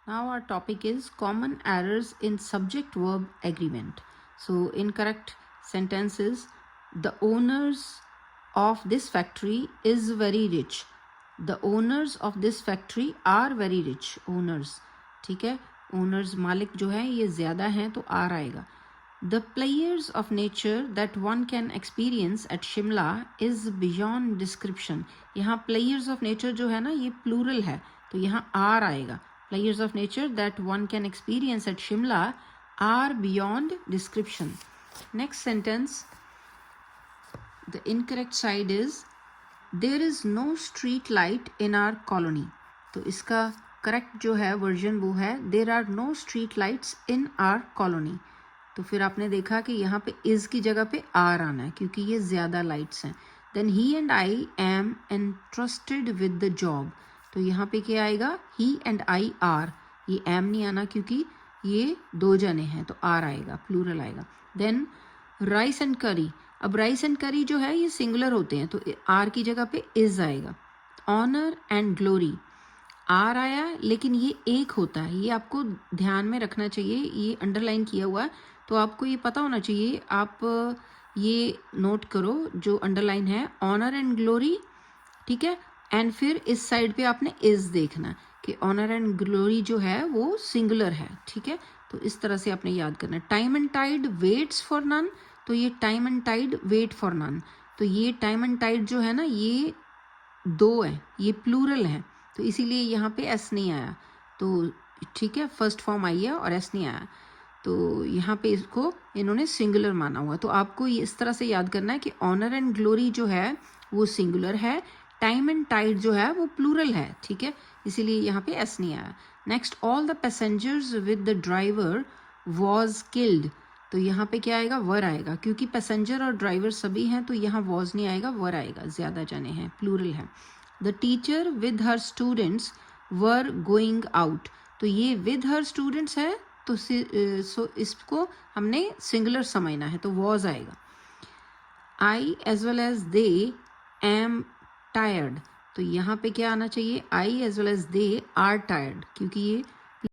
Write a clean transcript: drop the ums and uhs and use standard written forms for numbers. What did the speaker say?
Now our topic is common errors in subject verb agreement. So incorrect sentence is the owners of this factory is very rich. The owners of this factory are very rich. Owners, ठीक है, owners मालिक जो है ये ज़्यादा हैं तो are आएगा. The players of nature that one can experience at Shimla is beyond description. यहाँ players of nature जो है ना ये plural है तो यहाँ आर आएगा. Players of nature that one can experience at Shimla are beyond description. Next sentence, the incorrect side is there is no street light in our colony. तो इसका correct जो है version वो है there are no street lights in our colony. तो फिर आपने देखा कि यहाँ पे is की जगह पे आर आना है क्योंकि ये ज़्यादा लाइट्स हैं. Then he and I am entrusted with the job. तो यहाँ पे क्या आएगा he and I are. ये am नहीं आना क्योंकि ये दो जने हैं तो आर आएगा, प्लूरल आएगा. Then राइस एंड करी. अब राइस एंड करी जो है ये सिंगुलर होते हैं तो आर की जगह पे इज आएगा. ऑनर एंड ग्लोरी आर आया लेकिन ये एक होता है, ये आपको ध्यान में रखना चाहिए, ये अंडरलाइन किया हुआ है तो आपको ये पता होना चाहिए. आप ये नोट करो जो अंडरलाइन है ऑनर एंड ग्लोरी, ठीक है. एंड फिर इस साइड पे आपने इज देखना कि ऑनर एंड ग्लोरी जो है वो सिंगुलर है, ठीक है. तो इस तरह से आपने याद करना है. Time and tide waits for none, तो ये time and tide wait for none. तो ये टाइम एंड टाइड जो है ना ये दो है, ये प्लूरल है तो इसीलिए यहाँ पे एस नहीं आया. तो ठीक है, फर्स्ट फॉर्म आई है और एस नहीं आया तो यहाँ पे इसको इन्होंने सिंगुलर माना हुआ. तो आपको ये इस तरह से याद करना है कि ऑनर एंड ग्लोरी जो है वो सिंगुलर है, टाइम एंड टाइड जो है वो प्लूरल है, ठीक है, इसीलिए यहाँ पे एस नहीं आया. Next, all the passengers with the driver was killed. तो यहाँ पे क्या आएगा, वर आएगा क्योंकि पैसेंजर और ड्राइवर सभी हैं तो यहाँ वॉज नहीं आएगा, वर आएगा, ज़्यादा जने हैं, प्लूरल है. The teacher with her students were going out. तो ये विद हर स्टूडेंट्स है तो सो इसको हमने सिंगुलर समझना है तो वॉज आएगा. I as well as they am tired. तो यहाँ पे क्या आना चाहिए, I as well as they are tired क्योंकि ये